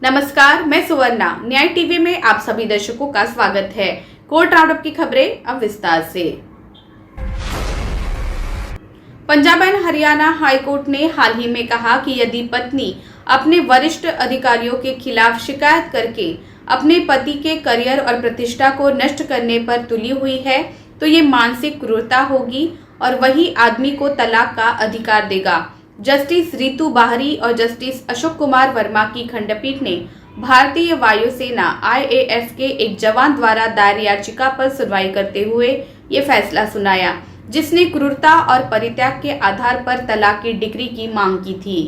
नमस्कार, मैं सुवर्णा। न्याय टीवी में आप सभी दर्शकों का स्वागत है। कोर्ट राउंडअप की खबरें अब विस्तार से। पंजाब एंड हरियाणा हाईकोर्ट ने हाल ही में कहा कि यदि पत्नी अपने वरिष्ठ अधिकारियों के खिलाफ शिकायत करके अपने पति के करियर और प्रतिष्ठा को नष्ट करने पर तुली हुई है तो ये मानसिक क्रूरता होगी और वही आदमी को तलाक का अधिकार देगा। जस्टिस रितु बाहरी और जस्टिस अशोक कुमार वर्मा की खंडपीठ ने भारतीय वायुसेना IAF के एक जवान द्वारा दायर याचिका पर सुनवाई करते हुए ये फैसला सुनाया, जिसने क्रूरता और परित्याग के आधार पर तलाक की डिक्री की मांग की थी।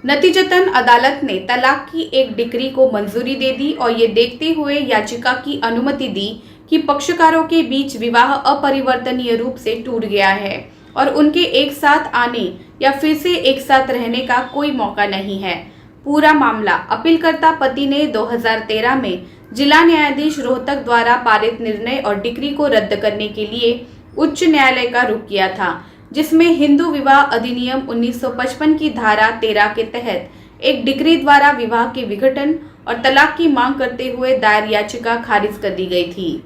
नतीजतन अदालत ने तलाक की एक डिक्री को मंजूरी दे दी और ये देखते हुए याचिका की अनुमति दी कि पक्षकारों के बीच विवाह अपरिवर्तनीय रूप से टूट गया है और उनके एक साथ आने या फिर से एक साथ रहने का कोई मौका नहीं है। पूरा मामला अपीलकर्ता पति ने 2013 में जिला न्यायाधीश रोहतक द्वारा पारित निर्णय और डिक्री को रद्द करने के लिए उच्च न्यायालय का रुख किया था, जिसमें हिंदू विवाह अधिनियम 1955 की धारा 13 के तहत एक डिक्री द्वारा विवाह के विघटन और तलाक की मांग करते हुए दायर याचिका खारिज कर दी गई थी।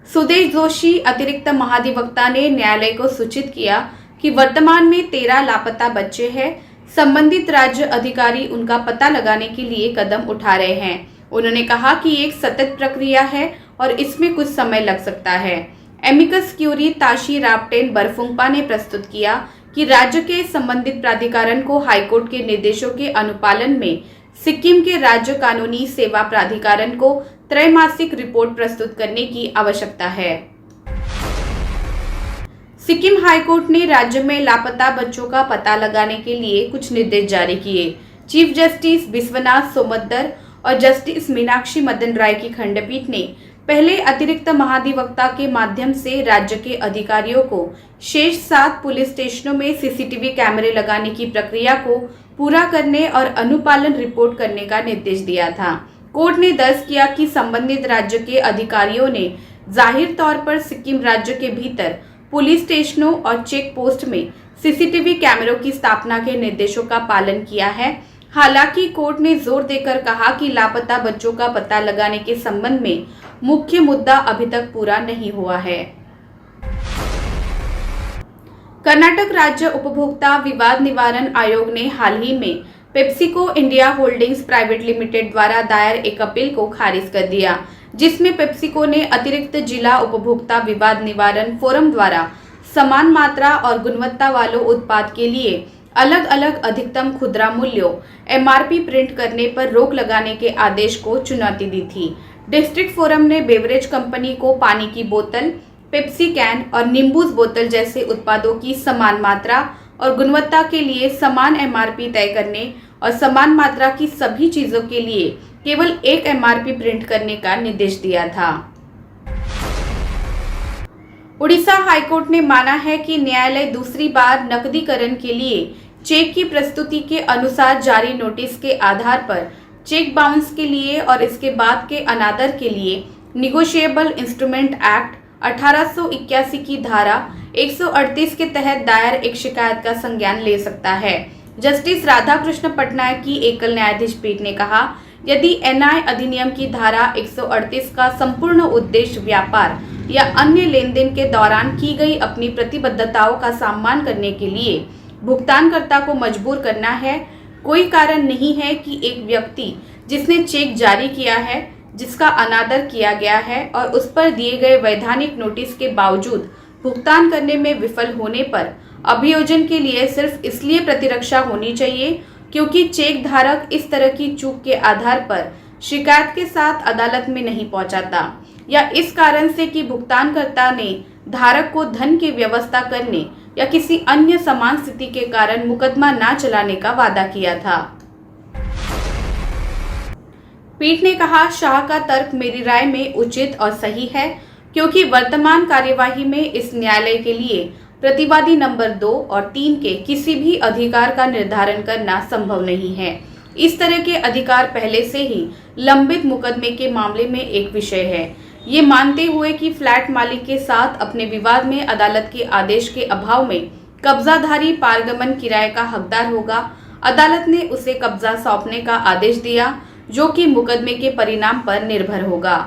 सुदेश जोशी अतिरिक्त महाधिवक्ता ने न्यायालय को सूचित किया कि वर्तमान में 13 लापता बच्चे हैं। संबंधित राज्य अधिकारी उनका पता लगाने के लिए कदम उठा रहे हैं। उन्होंने कहा कि एक सतत प्रक्रिया है और इसमें कुछ समय लग सकता है। एमिकस क्यूरी ताशी राप्टेन बरफुंगपा ने प्रस्तुत किया कि राज्य के संबंधित प्राधिकरण को हाईकोर्ट के निर्देशों के अनुपालन में सिक्किम के राज्य कानूनी सेवा प्राधिकरण को त्रैमासिक रिपोर्ट प्रस्तुत करने की आवश्यकता है। सिक्किम हाईकोर्ट ने राज्य में लापता बच्चों का पता लगाने के लिए कुछ निर्देश जारी किए। चीफ जस्टिस विश्वनाथ सोमद्दर और जस्टिस मीनाक्षी मदन राय की खंडपीठ ने पहले अतिरिक्त महाधिवक्ता के माध्यम से राज्य के अधिकारियों को शेष 7 पुलिस स्टेशनों में CCTV कैमरे लगाने की प्रक्रिया को पूरा करने और अनुपालन रिपोर्ट करने का निर्देश दिया था। कोर्ट ने दर्ज किया कि संबंधित राज्य के अधिकारियों ने जाहिर तौर पर सिक्किम राज्य के भीतर पुलिस स्टेशनों और चेक पोस्ट में CCTV कैमरों की स्थापना के निर्देशों का पालन किया है। हालांकि कोर्ट ने जोर देकर कहा कि लापता बच्चों का पता लगाने के संबंध में मुख्य मुद्दा अभी तक पूरा नहीं हुआ है। कर्नाटक राज्य उपभोक्ता विवाद निवारण आयोग ने हाल ही में PepsiCo India holdings private limited द्वारा दायर एक अपील को खारिज कर दिया, जिसमें पेप्सिको ने अतिरिक्त जिला उपभोक्ता विवाद निवारण फोरम द्वारा समान मात्रा और गुणवत्ता वालों उत्पाद के लिए अलग अलग अधिकतम खुदरा मूल्यों MRP प्रिंट करने पर रोक लगाने के आदेश को चुनौती दी थी। डिस्ट्रिक्ट फोरम ने बेवरेज कंपनी को पानी की बोतल, पेप्सी कैन और नींबूज बोतल जैसे उत्पादों की समान मात्रा और गुणवत्ता के लिए समान MRP तय करने और समान मात्रा की सभी चीजों के लिए केवल एक MRP प्रिंट करने का निर्देश दिया था। उड़ीसा हाईकोर्ट ने माना है कि न्यायालय दूसरी बार नकदीकरण के लिए चेक की प्रस्तुति के अनुसार जारी नोटिस के आधार पर चेक बाउंस के लिए और इसके बाद के अनादर के लिए निगोशिएबल इंस्ट्रूमेंट एक्ट 1881 की धारा 138 के तहत दायर एक शिकायत का संज्ञान ले सकता है। जस्टिस राधाकृष्ण पटनायक की एकल न्यायाधीश पीठ ने कहा, यदि NI अधिनियम की धारा 138 का संपूर्ण उद्देश्य व्यापार या अन्य लेन देन के दौरान की गई अपनी प्रतिबद्धताओं का सम्मान करने के लिए भुगतानकर्ता को मजबूर करना है, कोई कारण नहीं है कि एक व्यक्ति जिसने चेक जारी किया है, जिसका अनादर किया गया है और उस पर दिए गए वैधानिक नोटिस के बावजूद भुगतान करने में विफल होने पर अभियोजन के लिए सिर्फ इसलिए प्रतिरक्षा होनी चाहिए क्योंकि चेक धारक इस तरह की चूक के आधार पर शिकायत के साथ अदालत में नहीं पहुंचाता या इस कारण से कि भुगतानकर्ता ने धारक को धन की व्यवस्था करने या किसी अन्य समान स्थिति के कारण मुकदमा न चलाने का वादा किया था। पीठ ने कहा, शाह का तर्क मेरी राय में उचित और सही है क्योंकि वर्तमान कार्यवाही में इस न्यायालय के लिए प्रतिवादी नंबर 2 और 3 के किसी भी अधिकार का निर्धारण करना संभव नहीं है। इस तरह के अधिकार पहले से ही लंबित मुकदमे के मामले में एक विषय है। ये मानते हुए कि फ्लैट मालिक के साथ अपने विवाद में अदालत के आदेश के अभाव में कब्जाधारी पारगमन किराए का हकदार होगा। अदालत ने उसे कब्जा सौंपने का आदेश दिया, जो कि मुकदमे के परिणाम पर निर्भर होगा।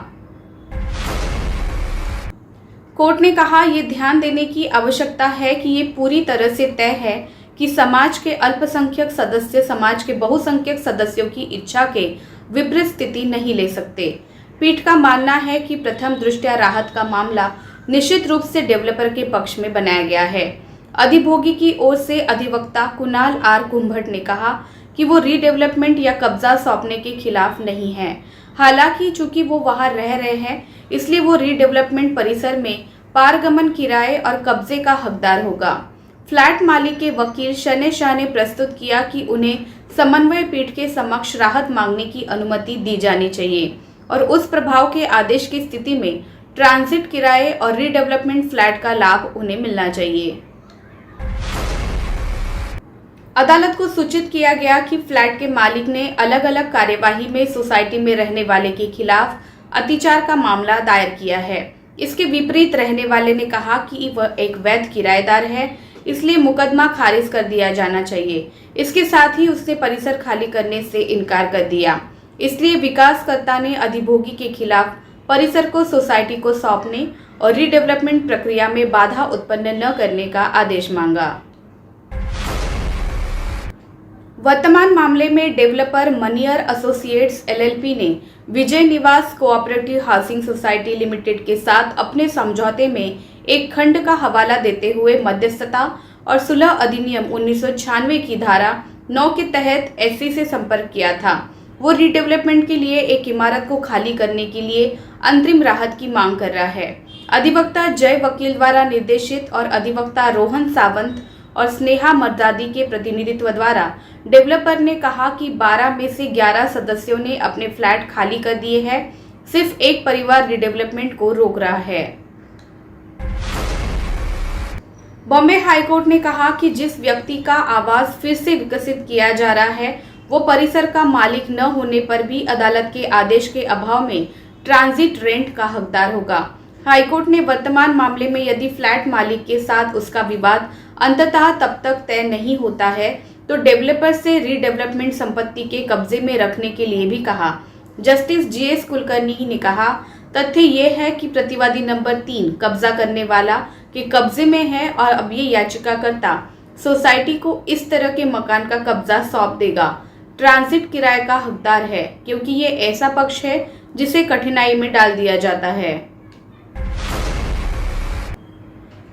कोर्ट ने कहा, ये ध्यान देने की आवश्यकता है कि ये पूरी तरह से तय है कि समाज के अल्पसंख्यक सदस्य समाज के बहुसंख्यक सदस्यों की इच्छा के विपरीत स्थिति नहीं ले सकते। पीठ का मानना है कि प्रथम दृष्टया राहत का मामला निश्चित रूप से डेवलपर के पक्ष में बनाया गया है। अधिभोगी की ओर से अधिवक्ता कुणाल आर कुंभट ने कहा कि वो रीडेवलपमेंट या कब्जा सौंपने के खिलाफ नहीं है। हालांकि चूंकि वो वहां रह रहे हैं, इसलिए वो रीडेवलपमेंट परिसर में पारगमन किराए और कब्जे का हकदार होगा। फ्लैट मालिक के वकील शनै शाह ने प्रस्तुत किया कि उन्हें समन्वय पीठ के समक्ष राहत मांगने की अनुमति दी जानी चाहिए और उस प्रभाव के आदेश की स्थिति में ट्रांजिट किराए और रीडेवलपमेंट फ्लैट का लाभ उन्हें मिलना चाहिए। अदालत को सूचित किया गया कि फ्लैट के मालिक ने अलग अलग कार्यवाही में सोसाइटी में रहने वाले के खिलाफ अत्याचार का मामला दायर किया है। इसके विपरीत रहने वाले ने कहा कि वह एक वैध किराएदार है, इसलिए मुकदमा खारिज कर दिया जाना चाहिए। इसके साथ ही उसने परिसर खाली करने से इनकार कर दिया। इसलिए विकासकर्ता ने अधिभोगी के खिलाफ परिसर को सोसाइटी को सौंपने और रीडेवलपमेंट प्रक्रिया में बाधा उत्पन्न न करने का आदेश मांगा। वर्तमान मामले में डेवलपर मनियर एसोसिएट्स एलएलपी ने विजय निवास कोऑपरेटिव हाउसिंग सोसाइटी लिमिटेड के साथ अपने समझौते में एक खंड का हवाला देते हुए मध्यस्थता और सुलह अधिनियम 1996 की धारा 9 के तहत एससी से संपर्क किया था। वो रीडेवलपमेंट के लिए एक इमारत को खाली करने के लिए अंतरिम राहत की मांग कर रहा है। अधिवक्ता जय वकील द्वारा निर्देशित और अधिवक्ता रोहन सावंत और स्नेहा मर्दादी के प्रतिनिधित्व द्वारा डेवलपर ने कहा कि 12 में से 11 सदस्यों ने अपने फ्लैट खाली कर दिए हैं। सिर्फ एक परिवार रीडेवलपमेंट को रोक रहा है। बॉम्बे हाईकोर्ट ने कहा कि जिस व्यक्ति का आवास फिर से विकसित किया जा रहा है, वो परिसर का मालिक न होने पर भी अदालत के आदेश के अभाव में ट्रांजिट रेंट का हकदार होगा। हाईकोर्ट ने वर्तमान मामले में यदि फ्लैट मालिक के साथ उसका विवाद अंततः तब तक तय नहीं होता है, तो डेवलपर से रीडेवलपमेंट संपत्ति के कब्जे में रखने के लिए भी कहा। जस्टिस जीएस कुलकर्णी ने कहा, तथ्य ये है कि प्रतिवादी नंबर 3 कब्जा करने वाला के कब्जे में है और अब ये याचिकाकर्ता सोसाइटी को इस तरह के मकान का कब्जा सौंप देगा। ट्रांजिट किराए का हकदार है, क्योंकि ये ऐसा पक्ष है जिसे कठिनाई में डाल दिया जाता है।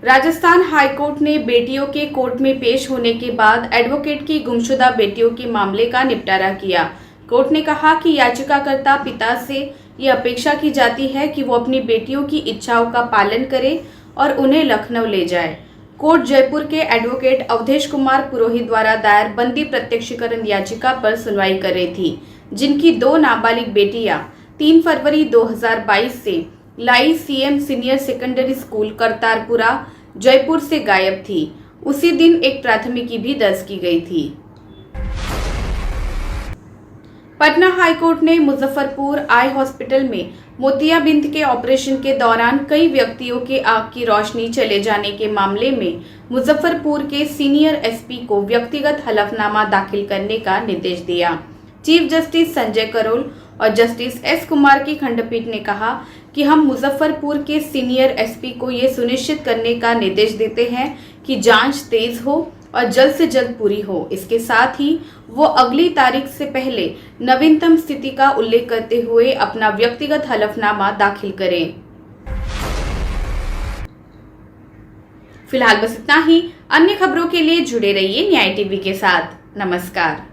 राजस्थान हाईकोर्ट ने बेटियों के कोर्ट में पेश होने के बाद एडवोकेट की गुमशुदा बेटियों के मामले का निपटारा किया। कोर्ट ने कहा कि याचिकाकर्ता पिता से ये अपेक्षा की जाती है कि वो अपनी बेटियों की इच्छाओं का पालन करे और उन्हें लखनऊ ले जाए। कोर्ट जयपुर के एडवोकेट अवधेश कुमार पुरोहित द्वारा दायर बंदी प्रत्यक्षीकरण याचिका पर सुनवाई कर रही थी, जिनकी 2 नाबालिग बेटियां 3 फरवरी 2022 से लाई CM senior secondary school Kartarpura Jaipur से गायब थी। उसी दिन एक प्राथमिकी भी दर्ज की गई थी। पटना हाईकोर्ट ने मुजफ्फरपुर आई हॉस्पिटल में मोतियाबिंद के ऑपरेशन के दौरान कई व्यक्तियों के आंख की रोशनी चले जाने के मामले में मुजफ्फरपुर के सीनियर एसपी को व्यक्तिगत हलफनामा दाखिल करने का निर्देश दिया। चीफ जस्टिस संजय करोल और जस्टिस एस कुमार की खंडपीठ ने कहा कि हम मुजफ्फरपुर के सीनियर एसपी को ये सुनिश्चित करने का निर्देश देते हैं कि जांच तेज हो और जल्द से जल्द पूरी हो। इसके साथ ही वो अगली तारीख से पहले नवीनतम स्थिति का उल्लेख करते हुए अपना व्यक्तिगत हलफनामा दाखिल करें। फिलहाल बस इतना ही। अन्य खबरों के लिए जुड़े रहिए न्याय टीवी के साथ। नमस्कार।